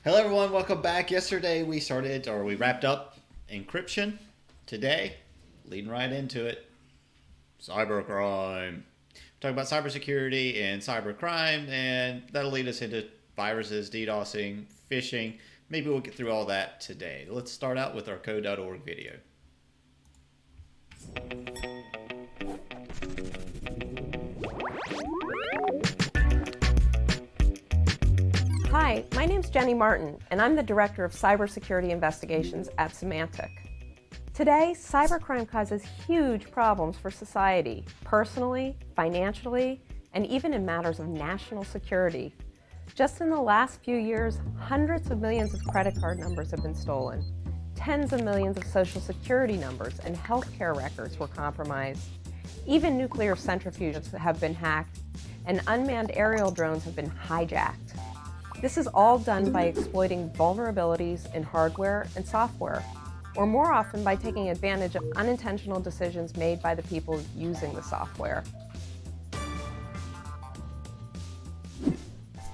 Hello everyone, welcome back. Yesterday we wrapped up encryption. Today, leading right into it, cybercrime. Talk about cybersecurity and cybercrime, and that'll lead us into viruses, DDoSing, phishing. Maybe we'll get through all that today. Let's start out with our code.org video. Hi, my name's Jenny Martin, and I'm the Director of Cybersecurity Investigations at Symantec. Today, cybercrime causes huge problems for society, personally, financially, and even in matters of national security. Just in the last few years, hundreds of millions of credit card numbers have been stolen. Tens of millions of social security numbers and healthcare records were compromised. Even nuclear centrifuges have been hacked, and unmanned aerial drones have been hijacked. This is all done by exploiting vulnerabilities in hardware and software, or more often by taking advantage of unintentional decisions made by the people using the software.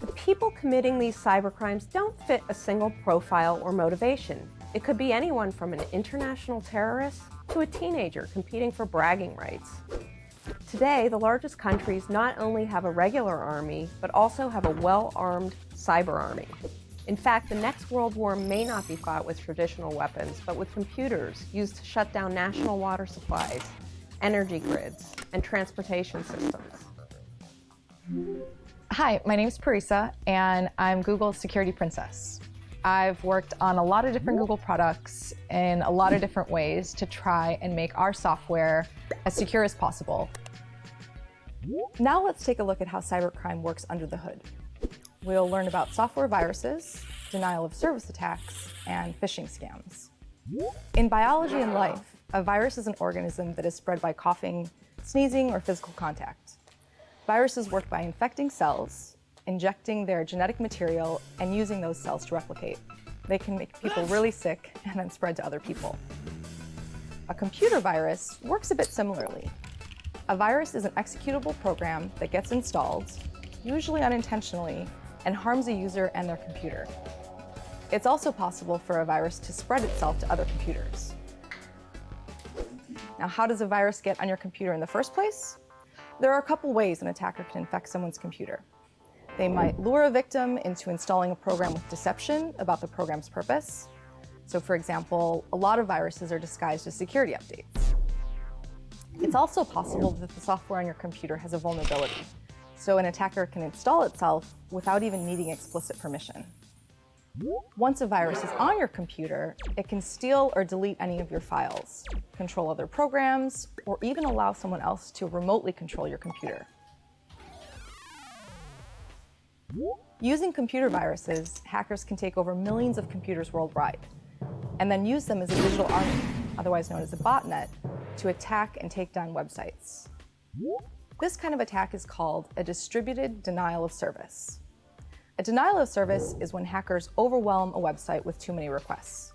The people committing these cybercrimes don't fit a single profile or motivation. It could be anyone from an international terrorist to a teenager competing for bragging rights. Today, the largest countries not only have a regular army, but also have a well-armed cyber army. In fact, the next world war may not be fought with traditional weapons, but with computers used to shut down national water supplies, energy grids, and transportation systems. Hi, my name is Parisa, and I'm Google's security princess. I've worked on a lot of different Google products in a lot of different ways to try and make our software as secure as possible. Now let's take a look at how cybercrime works under the hood. We'll learn about software viruses, denial of service attacks, and phishing scams. In biology and life, a virus is an organism that is spread by coughing, sneezing, or physical contact. Viruses work by infecting cells, injecting their genetic material, and using those cells to replicate. They can make people really sick and then spread to other people. A computer virus works a bit similarly. A virus is an executable program that gets installed, usually unintentionally, and harms a user and their computer. It's also possible for a virus to spread itself to other computers. Now, how does a virus get on your computer in the first place? There are a couple ways an attacker can infect someone's computer. They might lure a victim into installing a program with deception about the program's purpose. So, for example, a lot of viruses are disguised as security updates. It's also possible that the software on your computer has a vulnerability, so an attacker can install itself without even needing explicit permission. Once a virus is on your computer, it can steal or delete any of your files, control other programs, or even allow someone else to remotely control your computer. Using computer viruses, hackers can take over millions of computers worldwide, and then use them as a digital army, otherwise known as a botnet, to attack and take down websites. This kind of attack is called a distributed denial of service. A denial of service is when hackers overwhelm a website with too many requests.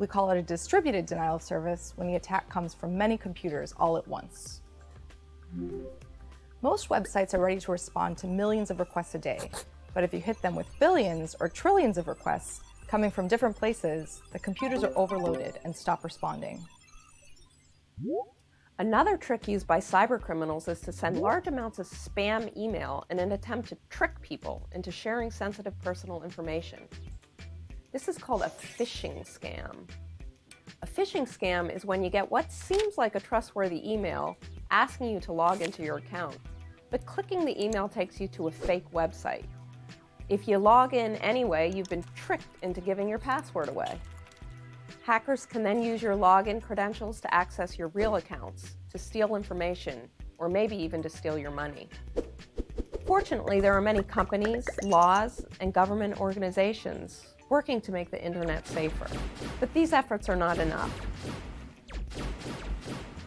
We call it a distributed denial of service when the attack comes from many computers all at once. Most websites are ready to respond to millions of requests a day, but if you hit them with billions or trillions of requests coming from different places, the computers are overloaded and stop responding. Another trick used by cybercriminals is to send large amounts of spam email in an attempt to trick people into sharing sensitive personal information. This is called a phishing scam. A phishing scam is when you get what seems like a trustworthy email asking you to log into your account, but clicking the email takes you to a fake website. If you log in anyway, you've been tricked into giving your password away. Hackers can then use your login credentials to access your real accounts, to steal information, or maybe even to steal your money. Fortunately, there are many companies, laws, and government organizations working to make the internet safer. But these efforts are not enough.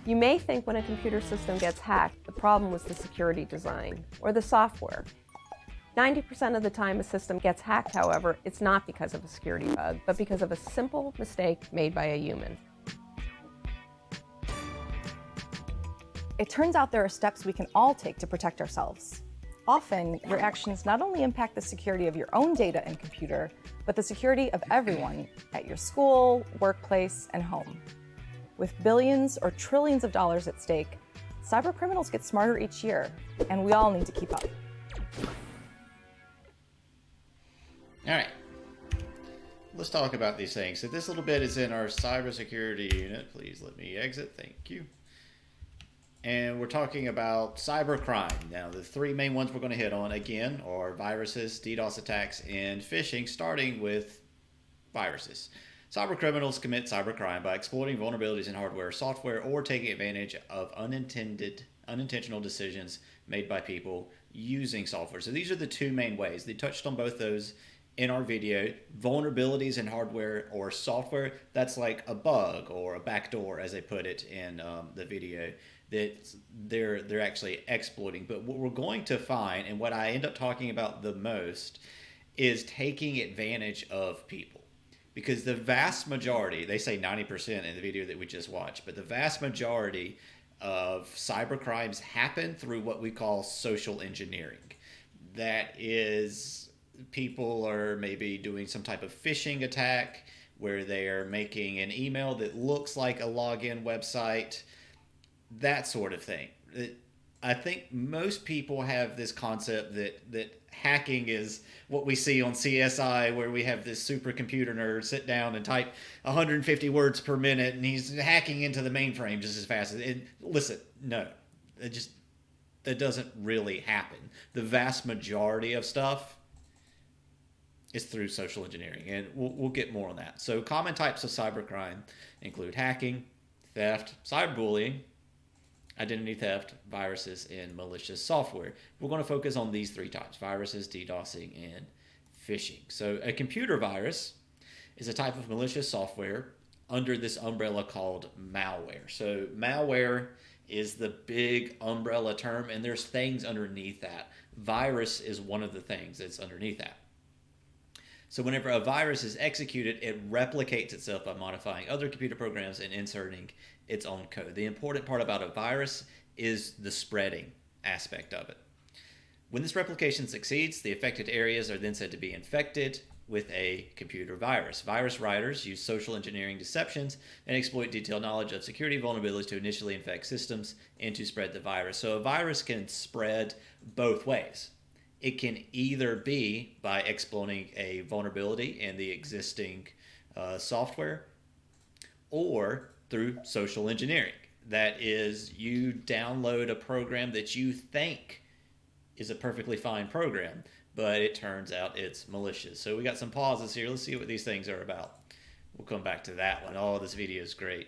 You may think when a computer system gets hacked, the problem was the security design or the software. 90% of the time a system gets hacked, however, it's not because of a security bug, but because of a simple mistake made by a human. It turns out there are steps we can all take to protect ourselves. Often, your actions not only impact the security of your own data and computer, but the security of everyone at your school, workplace, and home. With billions or trillions of dollars at stake, cybercriminals get smarter each year, and we all need to keep up. All right. Let's talk about these things. So this little bit is in our cybersecurity unit. Please let me exit. Thank you. And we're talking about cybercrime. Now, the three main ones we're going to hit on, again, are viruses, DDoS attacks, and phishing, starting with viruses. Cybercriminals commit cybercrime by exploiting vulnerabilities in hardware or software or taking advantage of unintentional decisions made by people using software. So these are the two main ways. They touched on both those in our video. Vulnerabilities in hardware or software, that's like a bug or a backdoor, as they put it in the video, that they're actually exploiting. But what we're going to find, and what I end up talking about the most, is taking advantage of people. Because the vast majority, they say 90% in the video that we just watched, but the vast majority of cybercrimes happen through what we call social engineering. That is, people are maybe doing some type of phishing attack where they are making an email that looks like a login website, that sort of thing. I think most people have this concept that hacking is what we see on CSI, where we have this supercomputer nerd sit down and type 150 words per minute, and he's hacking into the mainframe just as fast as it. Listen, no, that doesn't really happen. The vast majority of stuff is through social engineering, and we'll get more on that. So common types of cybercrime include hacking, theft, cyberbullying, identity theft, viruses, and malicious software. We're going to focus on these three types: viruses, DDoSing, and phishing. So a computer virus is a type of malicious software under this umbrella called malware. So malware is the big umbrella term, and there's things underneath that. Virus is one of the things that's underneath that. So whenever a virus is executed, it replicates itself by modifying other computer programs and inserting its own code. The important part about a virus is the spreading aspect of it. When this replication succeeds, the affected areas are then said to be infected with a computer virus. Virus writers use social engineering deceptions and exploit detailed knowledge of security vulnerabilities to initially infect systems and to spread the virus. So a virus can spread both ways. It can either be by exploiting a vulnerability in the existing software, or through social engineering. That is, you download a program that you think is a perfectly fine program, but it turns out it's malicious. So we got some pauses here. Let's see what these things are about. We'll come back to that one. Oh, this video is great.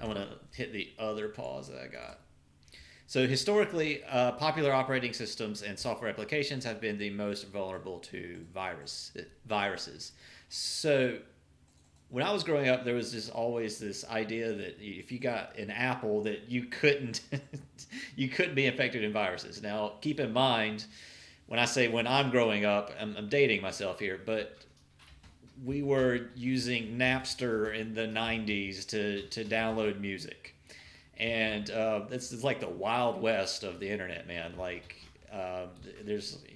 I want to hit the other pause that I got. So historically, popular operating systems and software applications have been the most vulnerable to viruses. So when I was growing up, there was always this idea that if you got an Apple, that you couldn't you couldn't be infected in viruses. Now, keep in mind, when I say when I'm growing up, I'm dating myself here, but we were using Napster in the 90s to download music. And this is like the Wild West of the internet, man. Like,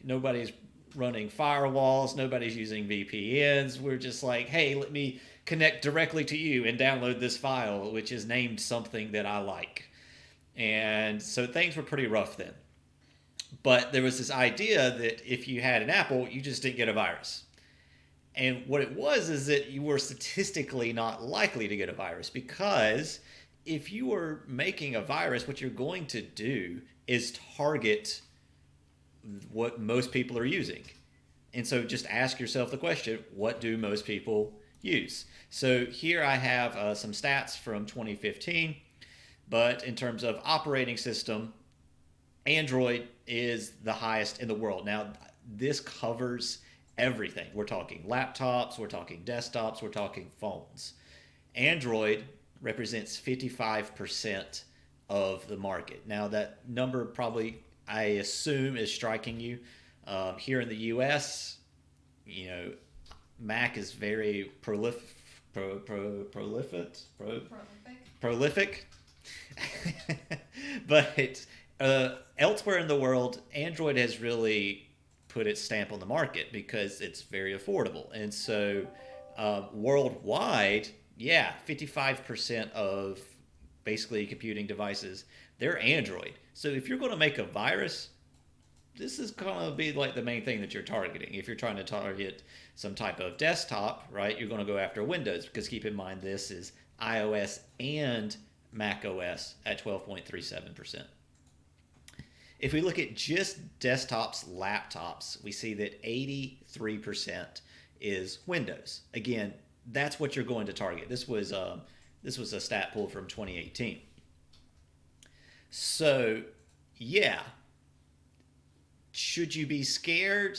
nobody's running firewalls, nobody's using VPNs. We're just like, hey, let me connect directly to you and download this file, which is named something that I like. And so things were pretty rough then. But there was this idea that if you had an Apple, you just didn't get a virus. And what it was is that you were statistically not likely to get a virus, because if you are making a virus, what you're going to do is target what most people are using. And so just ask yourself the question, what do most people use? So here I have some stats from 2015, but in terms of operating system, Android is the highest in the world. Now, this covers everything. We're talking laptops, we're talking desktops, we're talking phones. Android represents 55% of the market. Now, that number probably, I assume, is striking you. Here in the U.S., Mac is very prolific. But Elsewhere in the world, Android has really put its stamp on the market because it's very affordable. And so worldwide, yeah, 55% of basically computing devices, they're Android. So if you're going to make a virus, this is going to be like the main thing that you're targeting. If you're trying to target some type of desktop, right, you're going to go after Windows, because keep in mind this is iOS and Mac OS at 12.37%. If we look at just desktops, laptops, we see that 83% is Windows. Again, that's what you're going to target. This was a stat pull from 2018. So, yeah. Should you be scared?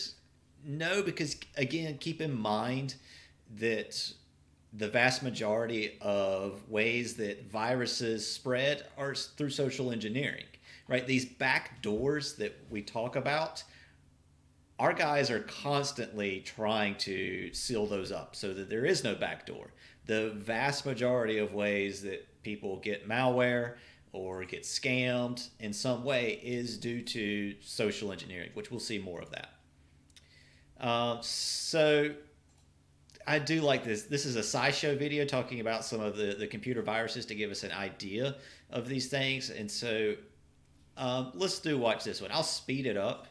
No, because again, keep in mind that the vast majority of ways that viruses spread are through social engineering, right? These back doors that we talk about, our guys are constantly trying to seal those up so that there is no back door. The vast majority of ways that people get malware or get scammed in some way is due to social engineering, which we'll see more of that. So I do like this. This is a SciShow video talking about some of the computer viruses to give us an idea of these things. And so let's watch this one. I'll speed it up,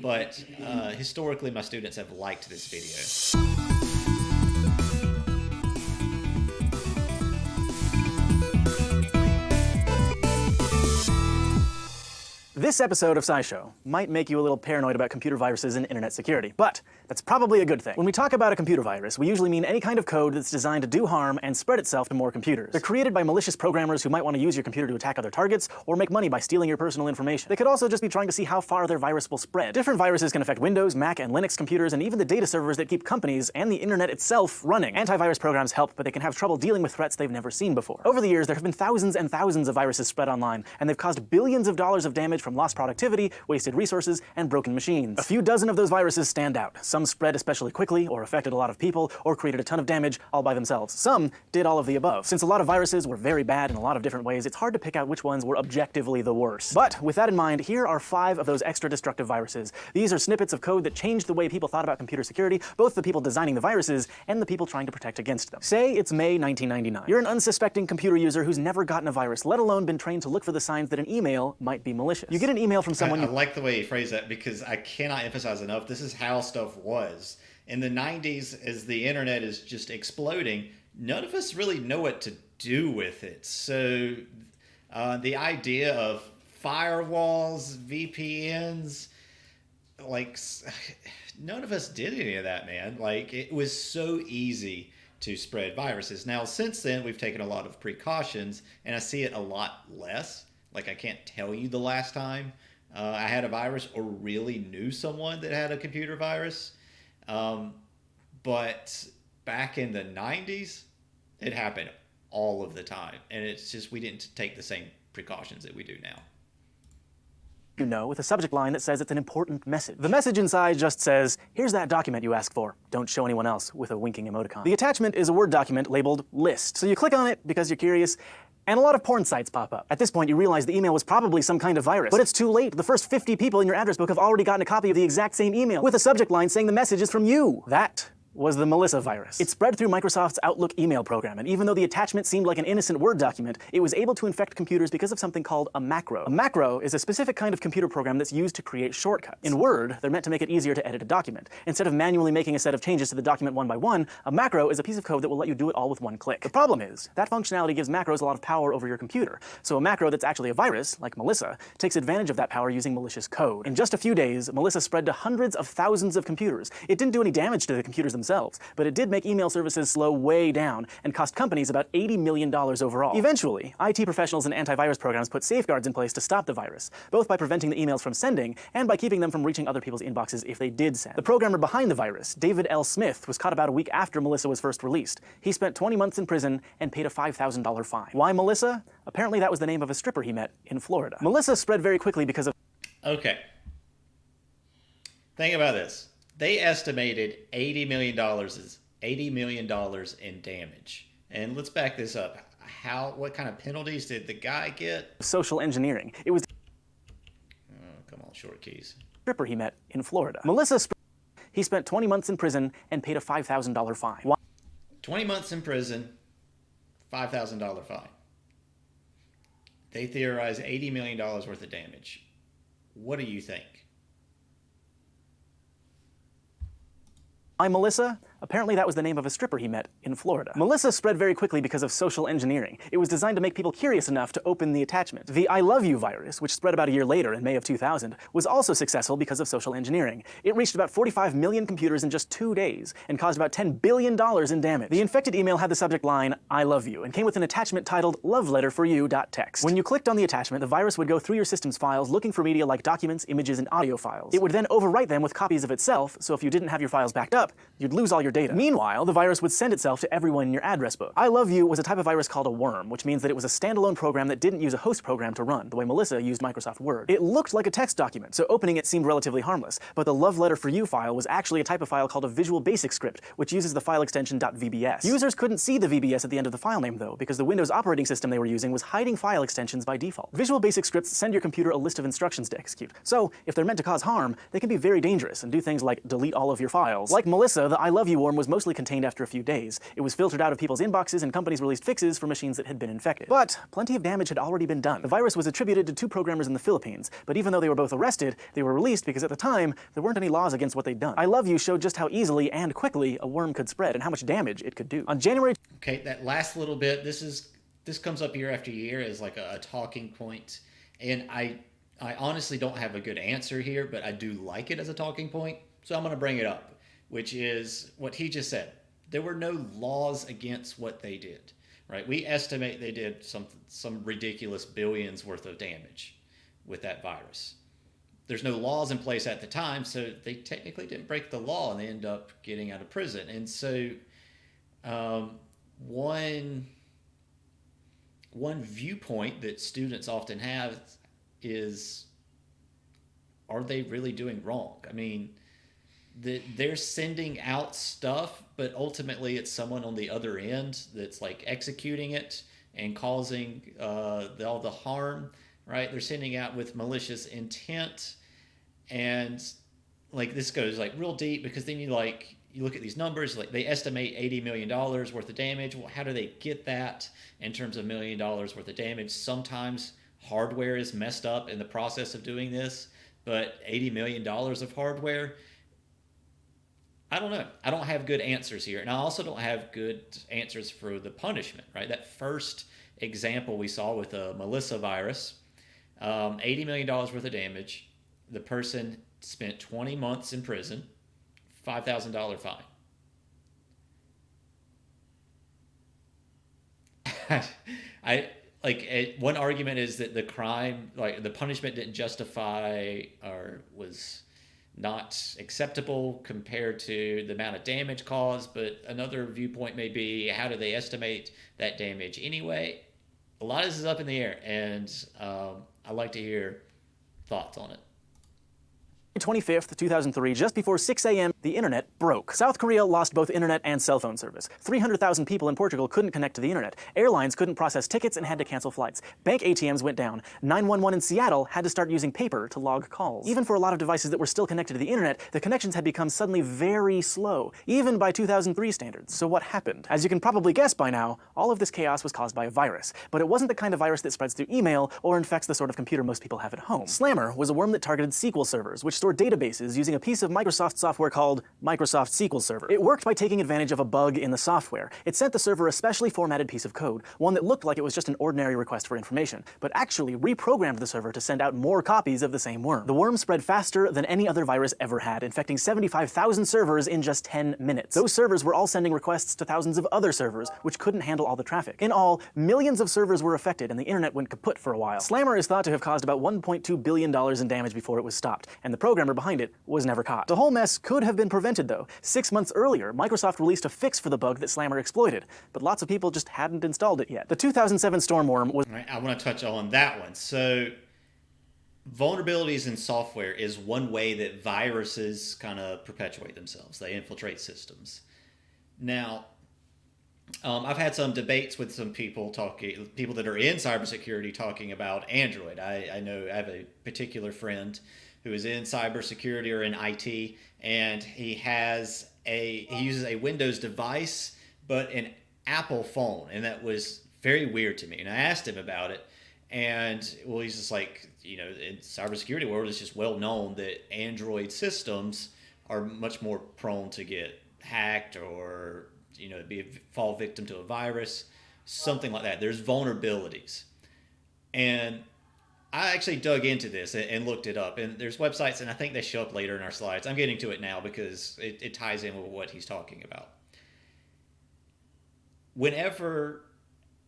but historically my students have liked this video. This episode of SciShow might make you a little paranoid about computer viruses and internet security, but that's probably a good thing. When we talk about a computer virus, we usually mean any kind of code that's designed to do harm and spread itself to more computers. They're created by malicious programmers who might want to use your computer to attack other targets or make money by stealing your personal information. They could also just be trying to see how far their virus will spread. Different viruses can affect Windows, Mac, and Linux computers, and even the data servers that keep companies and the internet itself running. Antivirus programs help, but they can have trouble dealing with threats they've never seen before. Over the years, there have been thousands and thousands of viruses spread online, and they've caused billions of dollars of damage from lost productivity, wasted resources, and broken machines. A few dozen of those viruses stand out. Some spread especially quickly, or affected a lot of people, or created a ton of damage all by themselves. Some did all of the above. Since a lot of viruses were very bad in a lot of different ways, it's hard to pick out which ones were objectively the worst. But with that in mind, here are 5 of those extra destructive viruses. These are snippets of code that changed the way people thought about computer security, both the people designing the viruses and the people trying to protect against them. Say it's May 1999. You're an unsuspecting computer user who's never gotten a virus, let alone been trained to look for the signs that an email might be malicious. You get an email from someone I like the way you phrase that, because I cannot emphasize enough, this is how stuff was. In the 90s, as the internet is just exploding, none of us really know what to do with it. So the idea of firewalls, VPNs, like, none of us did any of that, man. Like, it was so easy to spread viruses. Now, since then, we've taken a lot of precautions, and I see it a lot less. Like, I can't tell you the last time I had a virus or really knew someone that had a computer virus. But back in the 90s, it happened all of the time. And it's just, we didn't take the same precautions that we do now. You know, with a subject line that says it's an important message. The message inside just says, here's that document you asked for. Don't show anyone else, with a winking emoticon. The attachment is a Word document labeled list. So you click on it because you're curious, and a lot of porn sites pop up. At this point, you realize the email was probably some kind of virus. But it's too late. The first 50 people in your address book have already gotten a copy of the exact same email, with a subject line saying the message is from you. That was the Melissa virus. It spread through Microsoft's Outlook email program, and even though the attachment seemed like an innocent Word document, it was able to infect computers because of something called a macro. A macro is a specific kind of computer program that's used to create shortcuts. In Word, they're meant to make it easier to edit a document. Instead of manually making a set of changes to the document one by one, a macro is a piece of code that will let you do it all with one click. The problem is, that functionality gives macros a lot of power over your computer. So a macro that's actually a virus, like Melissa, takes advantage of that power using malicious code. In just a few days, Melissa spread to hundreds of thousands of computers. It didn't do any damage to the computers themselves, but it did make email services slow way down and cost companies about $80 million overall. Eventually, IT professionals and antivirus programs put safeguards in place to stop the virus, both by preventing the emails from sending and by keeping them from reaching other people's inboxes if they did send. The programmer behind the virus, David L. Smith, was caught about a week after Melissa was first released. He spent 20 months in prison and paid a $5,000 fine. Why Melissa? Apparently that was the name of a stripper he met in Florida. Melissa spread very quickly because of... Okay. Think about this. They estimated $80 million in damage. And let's back this up. What kind of penalties did the guy get? social engineering. It was short keys. Stripper he met in Florida. He spent 20 months in prison and paid a $5,000 fine. 20 months in prison, $5,000 fine. They theorize $80 million worth of damage. What do you think? I'm Melissa. Apparently that was the name of a stripper he met in Florida. Melissa spread very quickly because of social engineering. It was designed to make people curious enough to open the attachment. The I Love You virus, which spread about a year later in May of 2000, was also successful because of social engineering. It reached about 45 million computers in just 2 days and caused about $10 billion in damage. The infected email had the subject line, I love you, and came with an attachment titled loveletterforyou.txt. When you clicked on the attachment, the virus would go through your system's files looking for media like documents, images, and audio files. It would then overwrite them with copies of itself, so if you didn't have your files backed up, you'd lose all your data. Meanwhile, the virus would send itself to everyone in your address book. I Love You was a type of virus called a worm, which means that it was a standalone program that didn't use a host program to run, the way Melissa used Microsoft Word. It looked like a text document, so opening it seemed relatively harmless, but the Love Letter for You file was actually a type of file called a Visual Basic Script, which uses the file extension .vbs. Users couldn't see the VBS at the end of the file name, though, because the Windows operating system they were using was hiding file extensions by default. Visual Basic Scripts send your computer a list of instructions to execute, so if they're meant to cause harm, they can be very dangerous and do things like delete all of your files. Like Melissa, the I Love You worm was mostly contained after a few days. It was filtered out of people's inboxes, and companies released fixes for machines that had been infected. But plenty of damage had already been done. The virus was attributed to 2 programmers in the Philippines, but even though they were both arrested, they were released because at the time, there weren't any laws against what they'd done. I Love You showed just how easily and quickly a worm could spread and how much damage it could do. On January... Okay, that last little bit, this comes up year after year as like a talking point, and I honestly don't have a good answer here, but I do like it as a talking point, so I'm going to bring it up, which is what he just said. There were no laws against what they did, right? We estimate they did some ridiculous billions worth of damage with that virus. There's no laws in place at the time, so they technically didn't break the law, and they end up getting out of prison. And so one viewpoint that students often have is, are they really doing wrong? I mean, they're sending out stuff, but ultimately it's someone on the other end that's like executing it and causing all the harm, right? They're sending out with malicious intent, and like this goes like real deep, because then you look at these numbers, like they estimate $80 million worth of damage. Well, how do they get that in terms of $1 million worth of damage? Sometimes hardware is messed up in the process of doing this, but $80 million of hardware, I don't know. I don't have good answers here. And I also don't have good answers for the punishment, right? That first example we saw with the Melissa virus, $80 million worth of damage. The person spent 20 months in prison, $5,000 fine. One argument is that the crime, like the punishment didn't justify or was not acceptable compared to the amount of damage caused, but another viewpoint may be, how do they estimate that damage anyway? A lot of this is up in the air, and I'd like to hear thoughts on it. 25th, 2003, just before 6 a.m., the internet broke. South Korea lost both internet and cell phone service. 300,000 people in Portugal couldn't connect to the internet. Airlines couldn't process tickets and had to cancel flights. Bank ATMs went down. 911 in Seattle had to start using paper to log calls. Even for a lot of devices that were still connected to the internet, the connections had become suddenly very slow, even by 2003 standards. So what happened? As you can probably guess by now, all of this chaos was caused by a virus. But it wasn't the kind of virus that spreads through email or infects the sort of computer most people have at home. Slammer was a worm that targeted SQL servers, which stored databases using a piece of Microsoft software called Microsoft SQL Server. It worked by taking advantage of a bug in the software. It sent the server a specially formatted piece of code, one that looked like it was just an ordinary request for information, but actually reprogrammed the server to send out more copies of the same worm. The worm spread faster than any other virus ever had, infecting 75,000 servers in just 10 minutes. Those servers were all sending requests to thousands of other servers, which couldn't handle all the traffic. In all, millions of servers were affected, and the internet went kaput for a while. Slammer is thought to have caused about $1.2 billion in damage before it was stopped, and the programmer behind it was never caught. The whole mess could have been prevented, though. 6 months earlier, Microsoft released a fix for the bug that Slammer exploited, but lots of people just hadn't installed it yet. The 2007 Stormworm was... Right, I want to touch on that one. So, vulnerabilities in software is one way that viruses kind of perpetuate themselves. They infiltrate systems. Now, I've had some debates with some people that are in cybersecurity talking about Android. I know I have a particular friend who is in cybersecurity or in IT, and he uses a Windows device, but an Apple phone, and that was very weird to me. And I asked him about it, and well, he's just like, in cybersecurity world, it's just well known that Android systems are much more prone to get hacked or fall victim to a virus, something like that. There's vulnerabilities, and I actually dug into this and looked it up, and there's websites, and I think they show up later in our slides. I'm getting to it now because it ties in with what he's talking about. Whenever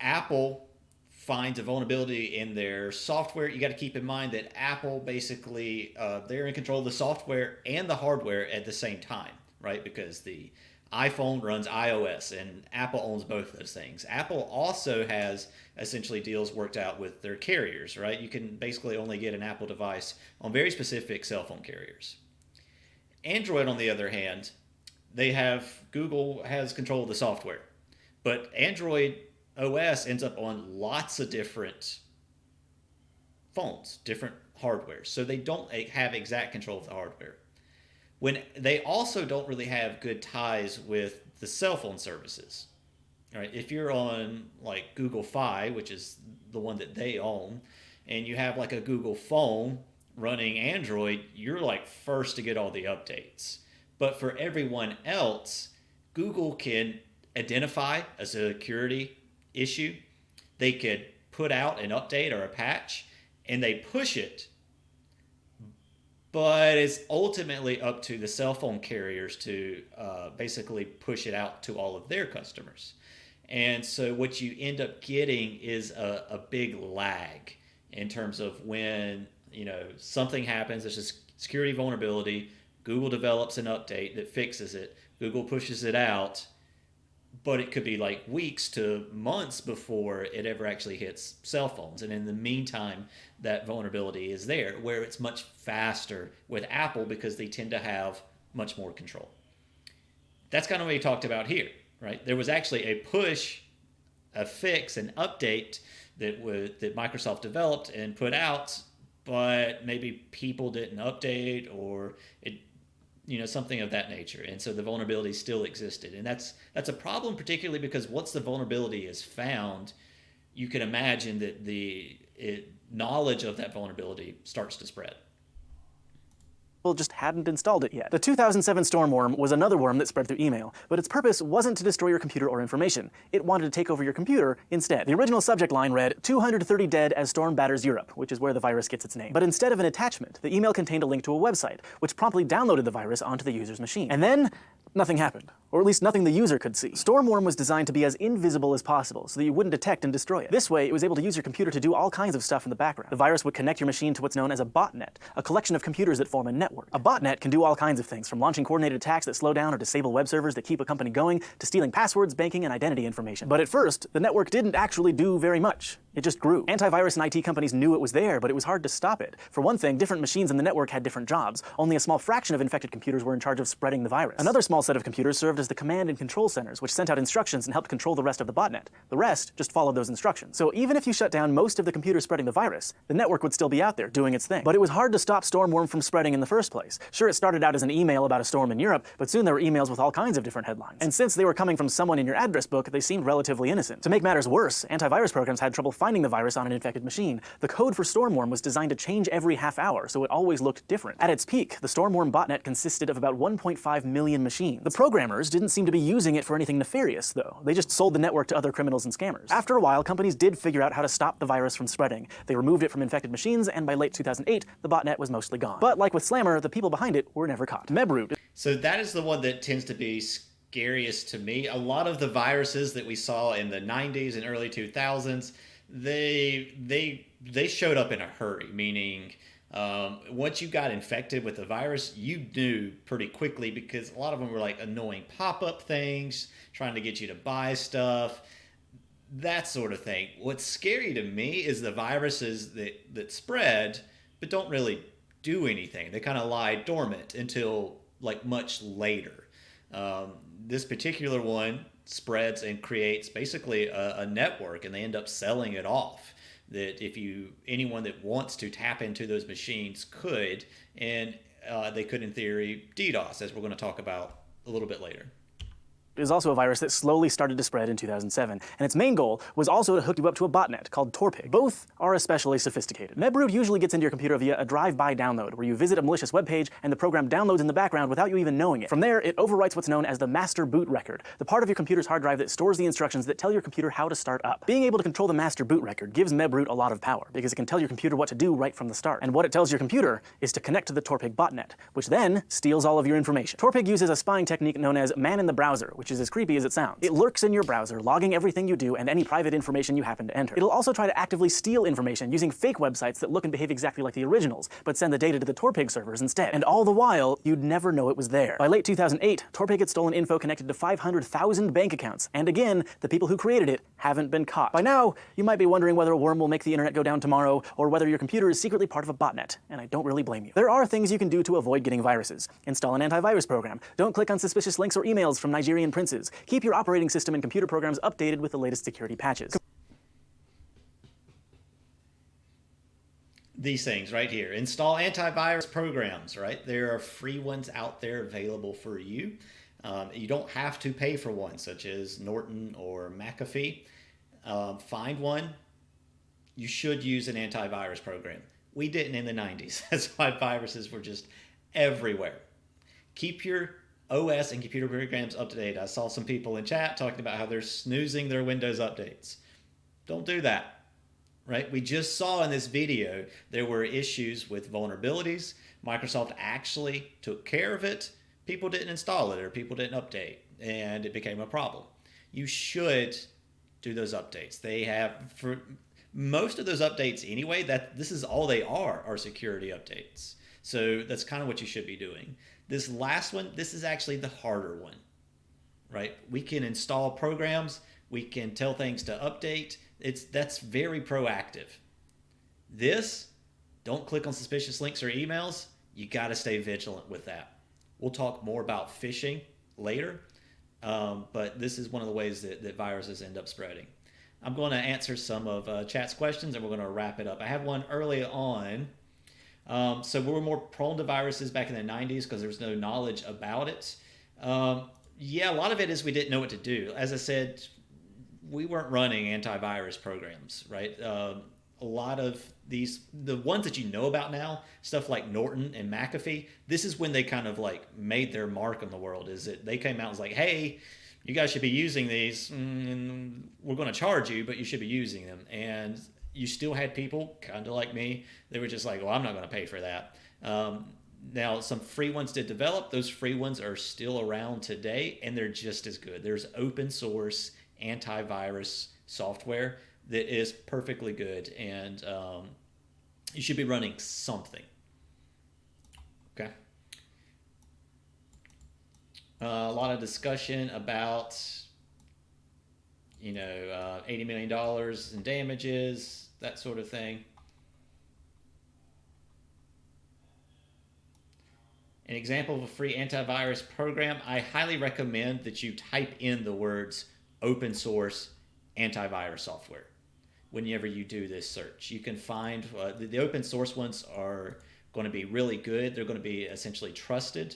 Apple finds a vulnerability in their software, you got to keep in mind that Apple basically, they're in control of the software and the hardware at the same time, right? Because the iPhone runs iOS, and Apple owns both of those things. Apple also has essentially deals worked out with their carriers, right? You can basically only get an Apple device on very specific cell phone carriers. Android, on the other hand, Google has control of the software, but Android OS ends up on lots of different phones, different hardware, so they don't have exact control of the hardware. When they also don't really have good ties with the cell phone services. All right, if you're on like Google Fi, which is the one that they own, and you have like a Google phone running Android, you're like first to get all the updates. But for everyone else, Google can identify a security issue. They could put out an update or a patch, and they push it. But it's ultimately up to the cell phone carriers to basically push it out to all of their customers. And so what you end up getting is a big lag in terms of when something happens, there's a security vulnerability, Google develops an update that fixes it, Google pushes it out, but it could be like weeks to months before it ever actually hits cell phones. And in the meantime, that vulnerability is there, where it's much faster with Apple because they tend to have much more control. That's kind of what we talked about here, right? There was actually a push, a fix, an update that Microsoft developed and put out, but maybe people didn't update, or it something of that nature. And so the vulnerability still existed. And that's a problem, particularly because once the vulnerability is found, you can imagine that the knowledge of that vulnerability starts to spread. People just hadn't installed it yet. The 2007 storm worm was another worm that spread through email, but its purpose wasn't to destroy your computer or information. It wanted to take over your computer instead. The original subject line read, 230 dead as storm batters Europe, which is where the virus gets its name. But instead of an attachment, the email contained a link to a website, which promptly downloaded the virus onto the user's machine. And then, nothing happened. Or at least nothing the user could see. Stormworm was designed to be as invisible as possible so that you wouldn't detect and destroy it. This way, it was able to use your computer to do all kinds of stuff in the background. The virus would connect your machine to what's known as a botnet, a collection of computers that form a network. A botnet can do all kinds of things, from launching coordinated attacks that slow down or disable web servers that keep a company going, to stealing passwords, banking, and identity information. But at first, the network didn't actually do very much. It just grew. Antivirus and IT companies knew it was there, but it was hard to stop it. For one thing, different machines in the network had different jobs. Only a small fraction of infected computers were in charge of spreading the virus. Another small set of computers served as the command and control centers, which sent out instructions and helped control the rest of the botnet. The rest just followed those instructions. So even if you shut down most of the computers spreading the virus, the network would still be out there doing its thing. But it was hard to stop Stormworm from spreading in the first place. Sure, it started out as an email about a storm in Europe, but soon there were emails with all kinds of different headlines. And since they were coming from someone in your address book, they seemed relatively innocent. To make matters worse, antivirus programs had trouble finding the virus on an infected machine. The code for Stormworm was designed to change every half hour, so it always looked different. At its peak, the Stormworm botnet consisted of about 1.5 million machines. The programmers didn't seem to be using it for anything nefarious, though. They just sold the network to other criminals and scammers. After a while, companies did figure out how to stop the virus from spreading. They removed it from infected machines, and by late 2008, the botnet was mostly gone. But like with Slammer, the people behind it were never caught. Mebroot. So that is the one that tends to be scariest to me. A lot of the viruses that we saw in the 90s and early 2000s, they showed up in a hurry, meaning once you got infected with the virus, you knew pretty quickly, because a lot of them were like annoying pop-up things, trying to get you to buy stuff, that sort of thing. What's scary to me is the viruses that spread but don't really do anything. They kind of lie dormant until like much later. This particular one spreads and creates basically a network, and they end up selling it off. that if anyone that wants to tap into those machines could, and they could in theory DDoS, as we're going to talk about a little bit later. Is also a virus that slowly started to spread in 2007, and its main goal was also to hook you up to a botnet called Torpig. Both are especially sophisticated. MebRoot usually gets into your computer via a drive-by download, where you visit a malicious web page and the program downloads in the background without you even knowing it. From there, it overwrites what's known as the master boot record, the part of your computer's hard drive that stores the instructions that tell your computer how to start up. Being able to control the master boot record gives MebRoot a lot of power, because it can tell your computer what to do right from the start. And what it tells your computer is to connect to the Torpig botnet, which then steals all of your information. Torpig uses a spying technique known as man in the browser, which is as creepy as it sounds. It lurks in your browser, logging everything you do and any private information you happen to enter. It'll also try to actively steal information using fake websites that look and behave exactly like the originals, but send the data to the Torpig servers instead. And all the while, you'd never know it was there. By late 2008, Torpig had stolen info connected to 500,000 bank accounts. And again, the people who created it haven't been caught. By now, you might be wondering whether a worm will make the internet go down tomorrow, or whether your computer is secretly part of a botnet, and I don't really blame you. There are things you can do to avoid getting viruses. Install an antivirus program. Don't click on suspicious links or emails from Nigerian princes. Keep your operating system and computer programs updated with the latest security patches. These things right here. Install antivirus programs, right? There are free ones out there available for you. You don't have to pay for one, such as Norton or McAfee. Find one. You should use an antivirus program. We didn't in the 90s. That's why viruses were just everywhere. Keep your OS and computer programs up to date. I saw some people in chat talking about how they're snoozing their Windows updates. Don't do that, right? We just saw in this video there were issues with vulnerabilities. Microsoft actually took care of it. People didn't install it or people didn't update, and it became a problem. You should do those updates. They have, for most of those updates anyway, this is all they are security updates. So that's kind of what you should be doing. This last one, this is actually the harder one, right? We can install programs. We can tell things to update. That's very proactive. This, don't click on suspicious links or emails. You got to stay vigilant with that. We'll talk more about phishing later, but this is one of the ways that viruses end up spreading. I'm going to answer some of chat's questions, and we're going to wrap it up. I have one early on. So we were more prone to viruses back in the 90s because there was no knowledge about it. Yeah, a lot of it is we didn't know what to do. As I said, we weren't running antivirus programs, right? A lot of the ones that you know about now, stuff like Norton and McAfee, this is when they kind of like made their mark on the world, is that they came out and was like, hey, you guys should be using these, and we're going to charge you, but you should be using them. And you still had people, kind of like me, they were just like, well, I'm not going to pay for that. Now, some free ones did develop. Those free ones are still around today, and they're just as good. There's open source antivirus software that is perfectly good, and you should be running something. Okay. A lot of discussion about, $80 million in damages, that sort of thing. An example of a free antivirus program, I highly recommend that you type in the words open source antivirus software whenever you do this search. You can find the open source ones are going to be really good. They're going to be essentially trusted.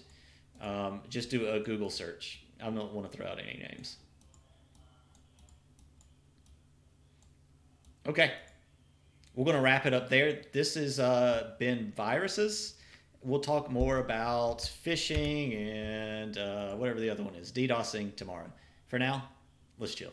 Just do a Google search. I don't want to throw out any names. Okay, we're going to wrap it up there. This has been viruses. We'll talk more about phishing and whatever the other one is, DDoSing tomorrow. For now, let's chill.